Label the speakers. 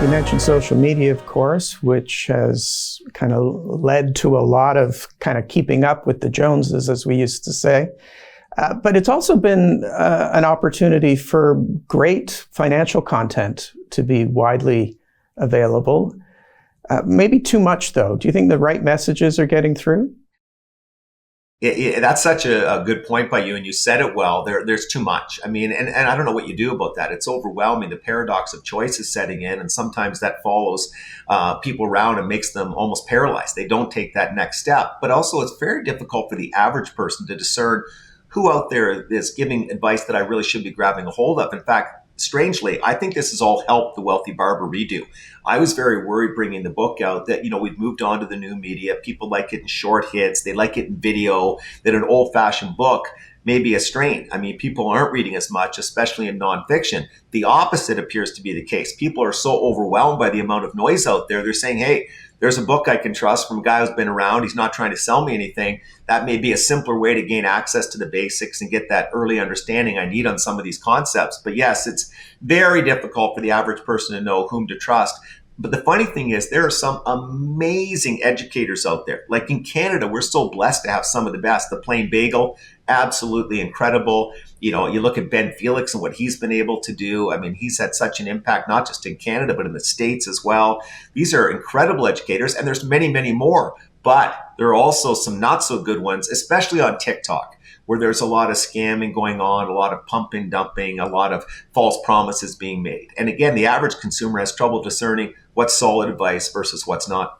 Speaker 1: You mentioned social media, of course, which has kind of led to a lot of kind of keeping up with the Joneses, as we used to say. But it's also been an opportunity for great financial content to be widely available. Maybe too much, though. Do you think the right messages are getting through?
Speaker 2: That's such a good point by you, and you said it well. There's too much. I mean, and I don't know what you do about that. It's overwhelming. The paradox of choice is setting in, and sometimes that follows people around and makes them almost paralyzed. They don't take that next step. But also, it's very difficult for the average person to discern who out there is giving advice that I really should be grabbing a hold of. In fact, strangely, I think this has all helped the Wealthy Barber redo. I was very worried bringing the book out that, we'd moved on to the new media. People like it in short hits. They like it in video, that an old-fashioned book may be a strain. I mean, people aren't reading as much, especially in nonfiction. The opposite appears to be the case. People are so overwhelmed by the amount of noise out there. They're saying, hey, there's a book I can trust from a guy who's been around. He's not trying to sell me anything. That may be a simpler way to gain access to the basics and get that early understanding I need on some of these concepts. But yes, it's very difficult for the average person to know whom to trust. But the funny thing is, there are some amazing educators out there. Like in Canada, we're so blessed to have some of the best. The Plain Bagel, absolutely incredible. You look at Ben Felix and what he's been able to do. I mean, he's had such an impact, not just in Canada, but in the States as well. These are incredible educators, and there's many, many more. But there are also some not so good ones, especially on TikTok, where there's a lot of scamming going on, a lot of pump and dumping, a lot of false promises being made. And again, the average consumer has trouble discerning what's solid advice versus what's not.